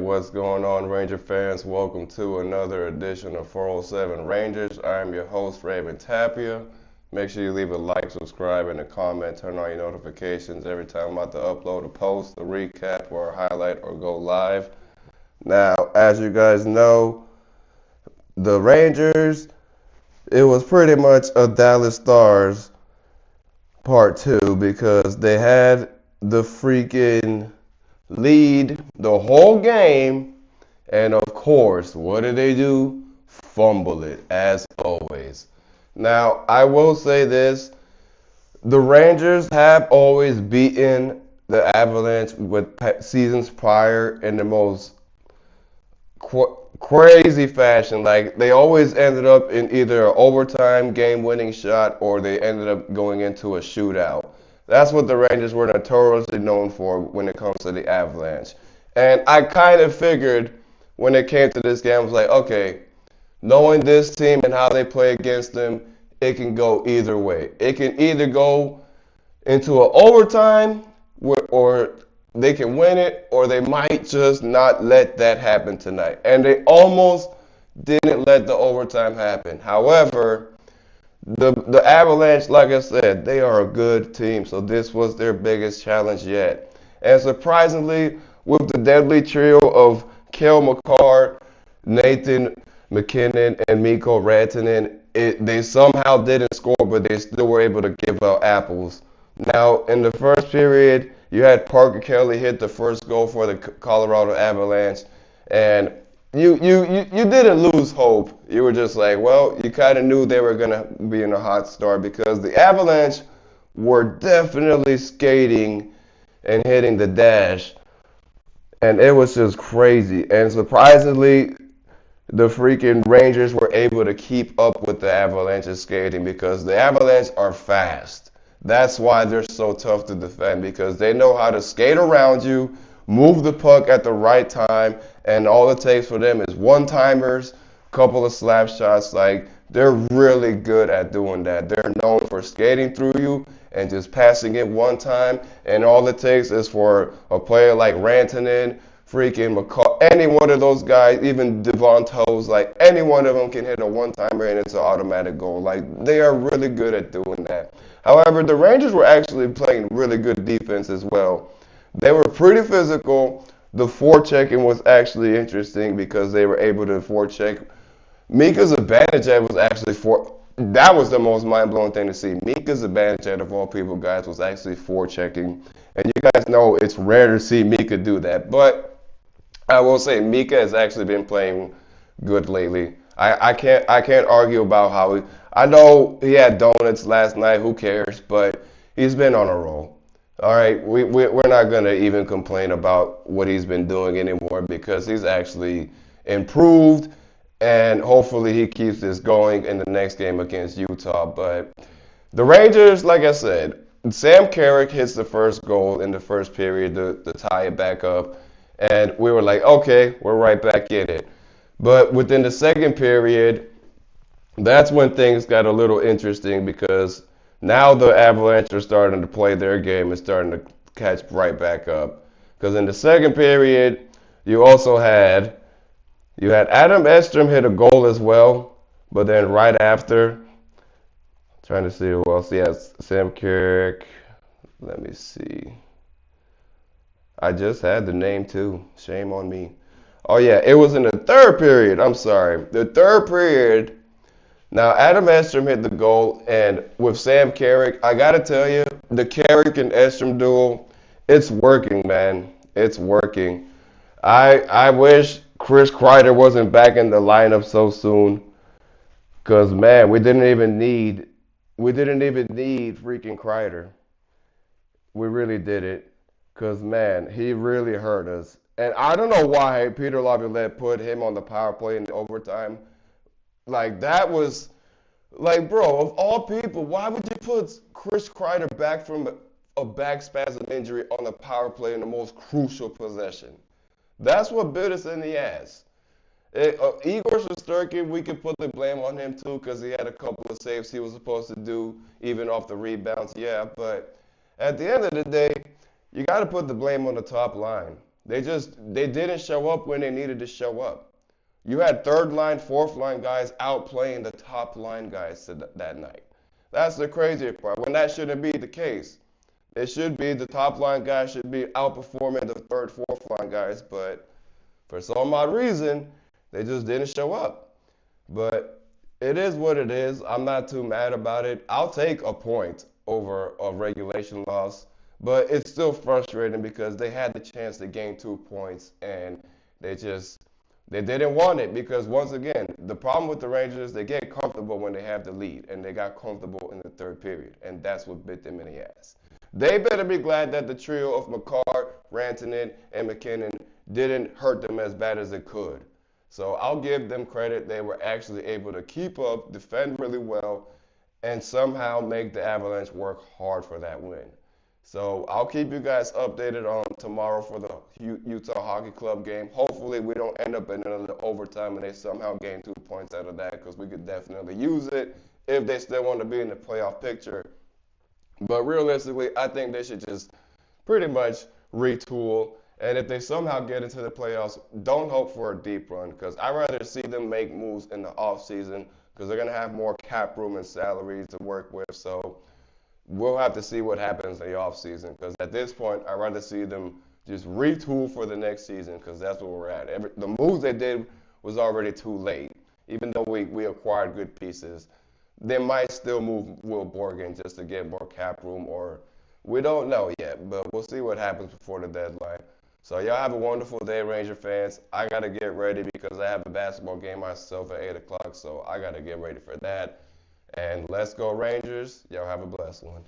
what's going on, Ranger fans? Welcome to another edition of 407 Rangers. I am your host, Raven Tapia. Make sure you leave a like, subscribe, and a comment. Turn on your notifications every time I'm about to upload a post, a recap, or a highlight, or go live. Now, as you guys know, the Rangers, it was pretty much a Dallas Stars part two because they had the freaking lead the whole game, and of course, what did they do? Fumble it, as always. Now, I will say this, the Rangers have always beaten the Avalanche with seasons prior in the most crazy fashion. Like, they always ended up in either an overtime game-winning shot or they ended up going into a shootout. That's what the Rangers were notoriously known for when it comes to the Avalanche. And I kind of figured when it came to this game, I was like, okay, knowing this team and how they play against them, it can go either way. It can either go into an overtime or they can win it, or they might just not let that happen tonight. And they almost didn't let the overtime happen. However, the Avalanche, like I said, they are a good team, so this was their biggest challenge yet. And surprisingly, with the deadly trio of Cale Makar, Nathan McKinnon, and Mikko Rantanen, they somehow didn't score, but they still were able to give out apples. Now, in the first period, you had Parker Kelly hit the first goal for the Colorado Avalanche, and you didn't lose hope. You were just like, well, you kind of knew they were going to be in a hot start because the Avalanche were definitely skating and hitting the dash, and it was just crazy. And surprisingly, the freaking Rangers were able to keep up with the Avalanche's skating because the Avalanche are fast. That's why they're so tough to defend, because they know how to skate around you, move the puck at the right time, and all it takes for them is one-timers, couple of slap shots. Like, they're really good at doing that. They're known for skating through you and just passing it one time, and all it takes is for a player like Rantanen, freaking McCall, any one of those guys, even Devon Toes, like any one of them can hit a one-timer and it's an automatic goal. Like, they are really good at doing that. However, the Rangers were actually playing really good defense as well. They were pretty physical. The forechecking was actually interesting because they were able to forecheck. Mika's advantage was actually that was the most mind-blowing thing to see. Mika's advantage of all people, guys, was actually forechecking. And you guys know it's rare to see Mika do that. But I will say Mika has actually been playing good lately. I can't argue about how I know he had donuts last night. Who cares? But he's been on a roll. All right, we're not gonna even complain about what he's been doing anymore because he's actually improved, and hopefully he keeps this going in the next game against Utah. But the Rangers, like I said, Sam Carrick hits the first goal in the first period to tie it back up, and we were like, okay, we're right back in it. But within the second period, that's when things got a little interesting because now the Avalanche are starting to play their game and starting to catch right back up. Because in the second period, you had Adam Edstrom hit a goal as well, but then right after, trying to see who else. Yes, Sam Carrick. Let me see. I just had the name too. Shame on me. Oh yeah, it was in the third period. I'm sorry. The third period. Now, Adam Edstrom hit the goal, and with Sam Carrick, I got to tell you, the Carrick and Edstrom duel, it's working, man. It's working. I wish Chris Kreider wasn't back in the lineup so soon, because, man, we didn't even need freaking Kreider. We really did it, because, man, he really hurt us. And I don't know why Peter Laviolette put him on the power play in the overtime. Like, that was, like, bro, of all people, why would you put Chris Kreider back from a back spasm injury on the power play in the most crucial possession? That's what bit us in the ass. Igor Shesterkin, we could put the blame on him too because he had a couple of saves he was supposed to do, even off the rebounds, yeah. But at the end of the day, you got to put the blame on the top line. They didn't show up when they needed to show up. You had third line, fourth line guys outplaying the top line guys that night. That's the crazy part. When that shouldn't be the case. It should be the top line guys should be outperforming the third, fourth line guys, but for some odd reason, they just didn't show up. But it is what it is. I'm not too mad about it. I'll take a point over a regulation loss, but it's still frustrating because they had the chance to gain 2 points and they didn't want it because once again, the problem with the Rangers, they get comfortable when they have the lead, and they got comfortable in the third period, and that's what bit them in the ass. They better be glad that the trio of McCarr, Rantanen, and McKinnon didn't hurt them as bad as it could. So I'll give them credit. They were actually able to keep up, defend really well, and somehow make the Avalanche work hard for that win. So I'll keep you guys updated on tomorrow for the Utah Hockey Club game. Hopefully we don't end up in another overtime and they somehow gain 2 points out of that because we could definitely use it if they still want to be in the playoff picture. But realistically, I think they should just pretty much retool. And if they somehow get into the playoffs, don't hope for a deep run because I'd rather see them make moves in the offseason because they're going to have more cap room and salaries to work with. So we'll have to see what happens in the offseason because at this point, I'd rather see them just retool for the next season because that's where we're at. The moves they did was already too late. Even though we acquired good pieces, they might still move Will Borgen just to get more cap room, or we don't know yet, but we'll see what happens before the deadline. So y'all have a wonderful day, Ranger fans. I got to get ready because I have a basketball game myself at 8 o'clock, so I got to get ready for that. And let's go Rangers. Y'all have a blessed one.